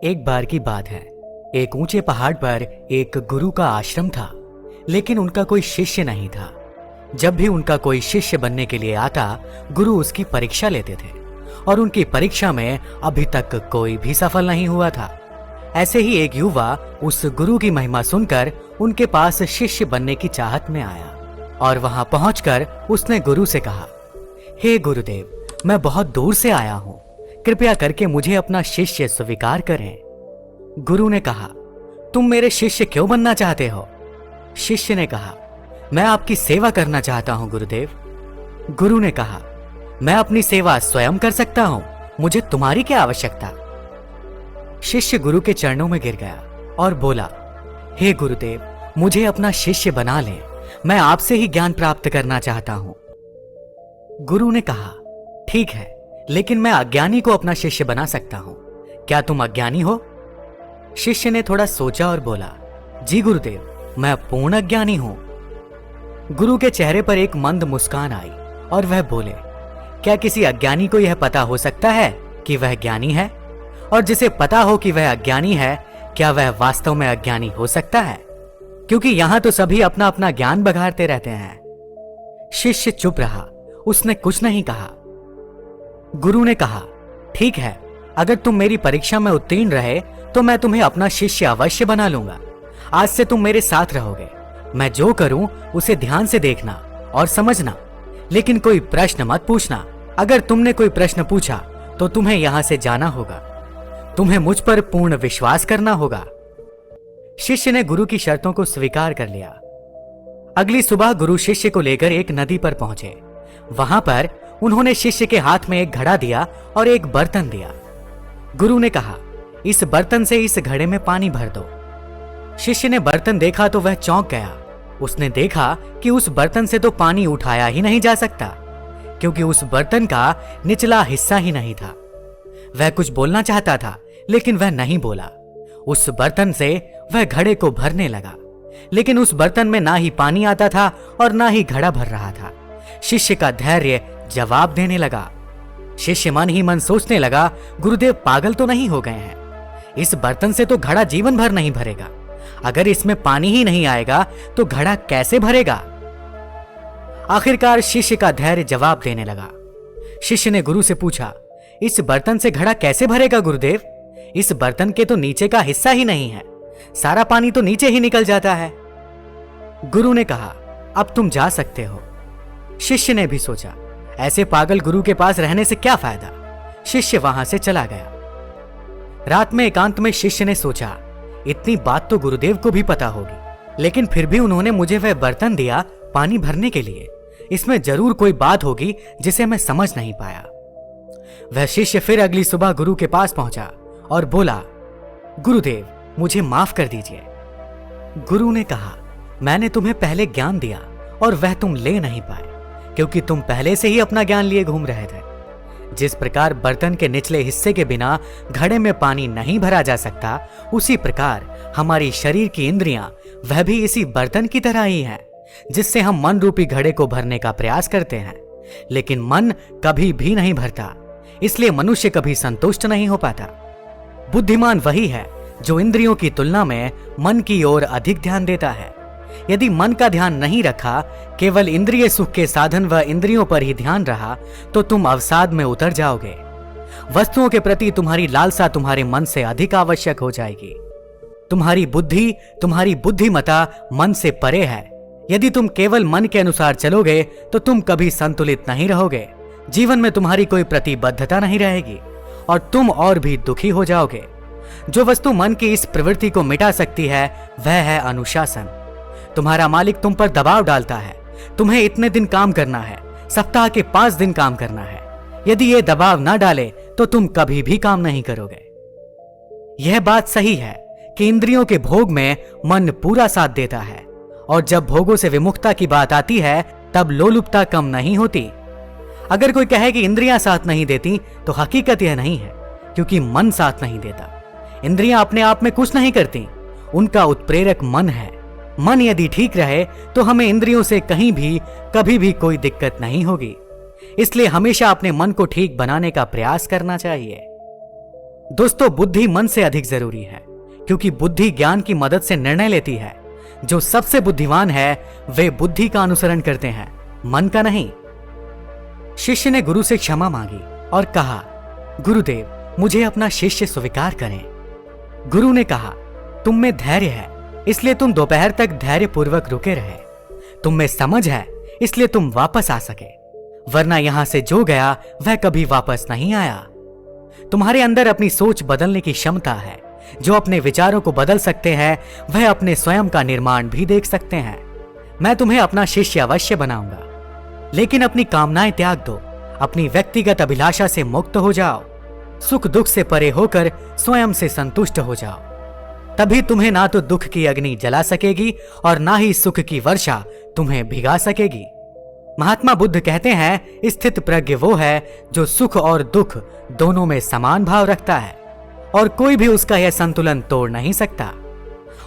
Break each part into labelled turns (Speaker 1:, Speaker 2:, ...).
Speaker 1: एक बार की बात है। एक ऊंचे पहाड़ पर एक गुरु का आश्रम था, लेकिन उनका कोई शिष्य नहीं था। जब भी उनका कोई शिष्य बनने के लिए आता, गुरु उसकी परीक्षा लेते थे और उनकी परीक्षा में अभी तक कोई भी सफल नहीं हुआ था। ऐसे ही एक युवा उस गुरु की महिमा सुनकर उनके पास शिष्य बनने की चाहत में आया और वहां पहुंचकर उसने गुरु से कहा, हे गुरुदेव, मैं बहुत दूर से आया हूं, कृपया करके मुझे अपना शिष्य स्वीकार करें। गुरु ने कहा, तुम मेरे शिष्य क्यों बनना चाहते हो? शिष्य ने कहा, मैं आपकी सेवा करना चाहता हूं गुरुदेव। गुरु ने कहा, मैं अपनी सेवा स्वयं कर सकता हूं, मुझे तुम्हारी क्या आवश्यकता? शिष्य गुरु के चरणों में गिर गया और बोला, हे गुरुदेव, मुझे अपना शिष्य बना ले, मैं आपसे ही ज्ञान प्राप्त करना चाहता हूं। गुरु ने कहा, ठीक है, लेकिन मैं अज्ञानी को अपना शिष्य बना सकता हूं, क्या तुम अज्ञानी हो? शिष्य ने थोड़ा सोचा और बोला, जी गुरुदेव, मैं पूर्ण अज्ञानी हूं। गुरु के चेहरे पर एक मंद मुस्कान आई और वह बोले, क्या किसी अज्ञानी को यह पता हो सकता है कि वह ज्ञानी है? और जिसे पता हो कि वह अज्ञानी है, क्या वह वास्तव में अज्ञानी हो सकता है? क्योंकि यहां तो सभी अपना अपना ज्ञान बघाड़ते रहते हैं। शिष्य चुप रहा, उसने कुछ नहीं कहा। गुरु ने कहा, ठीक है, अगर तुम मेरी परीक्षा में उत्तीर्ण रहे तो मैं तुम्हें अपना शिष्य अवश्य बना लूंगा। आज से तुम मेरे साथ रहोगे। मैं जो करूं उसे ध्यान से देखना और समझना, लेकिन कोई प्रश्न मत पूछना। अगर तुमने कोई प्रश्न पूछा तो तुम्हें यहां से जाना होगा। तुम्हें मुझ पर पूर्ण विश्वास करना होगा। शिष्य ने गुरु की शर्तों को स्वीकार कर लिया। अगली सुबह गुरु शिष्य को लेकर एक नदी पर पहुंचे। वहां पर उन्होंने शिष्य के हाथ में एक घड़ा दिया और एक बर्तन दिया। गुरु ने कहा, इस बर्तन से इस घड़े में पानी भर दो। शिष्य ने बर्तन देखा तो वह चौंक गया। उसने देखा कि उस बर्तन से तो पानी उठाया ही नहीं जा सकता, क्योंकि उस बर्तन का निचला हिस्सा ही नहीं था। वह कुछ बोलना चाहता था, लेकिन वह नहीं बोला। उस बर्तन से वह घड़े को भरने लगा, लेकिन उस बर्तन में ना ही पानी आता था और ना ही घड़ा भर रहा था। शिष्य का धैर्य जवाब देने लगा। शिष्य मन ही मन सोचने लगा, गुरुदेव पागल तो नहीं हो गए हैं? इस बर्तन से तो घड़ा जीवन भर नहीं भरेगा। अगर इसमें पानी ही नहीं आएगा तो घड़ा कैसे भरेगा? आखिरकार शिष्य का धैर्य जवाब देने लगा। शिष्य ने गुरु से पूछा, इस बर्तन से घड़ा कैसे भरेगा गुरुदेव? इस बर्तन के तो नीचे का हिस्सा ही नहीं है, सारा पानी तो नीचे ही निकल जाता है। गुरु ने कहा, अब तुम जा सकते हो। शिष्य ने भी सोचा, ऐसे पागल गुरु के पास रहने से क्या फायदा। शिष्य वहां से चला गया। रात में एकांत में शिष्य ने सोचा, इतनी बात तो गुरुदेव को भी पता होगी, लेकिन फिर भी उन्होंने मुझे वह बर्तन दिया पानी भरने के लिए। इसमें जरूर कोई बात होगी जिसे मैं समझ नहीं पाया। वह शिष्य फिर अगली सुबह गुरु के पास पहुंचा और बोला, गुरुदेव, मुझे माफ कर दीजिए। गुरु ने कहा, मैंने तुम्हें पहले ज्ञान दिया और वह तुम ले नहीं पाए, क्योंकि तुम पहले से ही अपना ज्ञान लिए घूम रहे थे। जिस प्रकार बर्तन के निचले हिस्से के बिना घड़े में पानी नहीं भरा जा सकता, उसी प्रकार हमारी शरीर की इंद्रियां वह भी इसी बर्तन की तरह ही है, जिससे हम मन रूपी घड़े को भरने का प्रयास करते हैं, लेकिन मन कभी भी नहीं भरता। इसलिए मनुष्य कभी संतुष्ट नहीं हो पाता। बुद्धिमान वही है जो इंद्रियों की तुलना में मन की ओर अधिक ध्यान देता है। यदि मन का ध्यान नहीं रखा, केवल इंद्रिय सुख के साधन व इंद्रियों पर ही ध्यान रहा, तो तुम अवसाद में उतर जाओगे। वस्तुओं के प्रति तुम्हारी लालसा तुम्हारे मन से अधिक आवश्यक हो जाएगी। तुम्हारी बुद्धि, तुम्हारी बुद्धिमता मन से परे है। यदि तुम केवल मन के अनुसार चलोगे तो तुम कभी संतुलित नहीं रहोगे। जीवन में तुम्हारी कोई प्रतिबद्धता नहीं रहेगी और तुम और भी दुखी हो जाओगे। जो वस्तु मन की इस प्रवृत्ति को मिटा सकती है वह है अनुशासन। तुम्हारा मालिक तुम पर दबाव डालता है, तुम्हें इतने दिन काम करना है, सप्ताह के 5 दिन काम करना है। यदि ये दबाव ना डाले तो तुम कभी भी काम नहीं करोगे। यह बात सही है कि इंद्रियों के भोग में मन पूरा साथ देता है, और जब भोगों से विमुखता की बात आती है तब लोलुपता कम नहीं होती। अगर कोई कहे कि इंद्रियां साथ नहीं देती, तो हकीकत यह नहीं है, क्योंकि मन साथ नहीं देता। इंद्रियां अपने आप में कुछ नहीं करती, उनका उत्प्रेरक मन है। मन यदि ठीक रहे तो हमें इंद्रियों से कहीं भी कभी भी कोई दिक्कत नहीं होगी। इसलिए हमेशा अपने मन को ठीक बनाने का प्रयास करना चाहिए। दोस्तों, बुद्धि मन से अधिक जरूरी है, क्योंकि बुद्धि ज्ञान की मदद से निर्णय लेती है। जो सबसे बुद्धिमान है वे बुद्धि का अनुसरण करते हैं, मन का नहीं। शिष्य ने गुरु से क्षमा मांगी और कहा, गुरुदेव, मुझे अपना शिष्य स्वीकार करें। गुरु ने कहा, तुम में धैर्य है, इसलिए तुम दोपहर तक धैर्य पूर्वक रुके रहे। तुम में समझ है, इसलिए तुम वापस आ सके, वरना यहां से जो गया वह कभी वापस नहीं आया। तुम्हारे अंदर अपनी सोच बदलने की क्षमता है। जो अपने विचारों को बदल सकते हैं वह अपने स्वयं का निर्माण भी देख सकते हैं। मैं तुम्हें अपना शिष्य अवश्य बनाऊंगा, लेकिन अपनी कामनाएं त्याग दो, अपनी व्यक्तिगत अभिलाषा से मुक्त हो जाओ, सुख दुख से परे होकर स्वयं से संतुष्ट हो जाओ। तभी तुम्हें ना तो दुख की अग्नि जला सकेगी और ना ही सुख की वर्षा तुम्हें भिगा सकेगी। महात्मा बुद्ध कहते हैं, स्थित प्रज्ञ वो है जो सुख और दुख दोनों में समान भाव रखता है और कोई भी उसका यह संतुलन तोड़ नहीं सकता।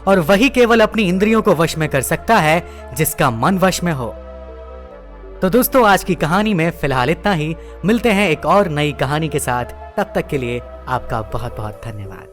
Speaker 1: और वही केवल अपनी इंद्रियों को वश में कर सकता है जिसका मन वश में हो। तो दोस्तों, आज की कहानी में फिलहाल इतना ही। मिलते हैं एक और नई कहानी के साथ। तब तक के लिए आपका बहुत बहुत धन्यवाद।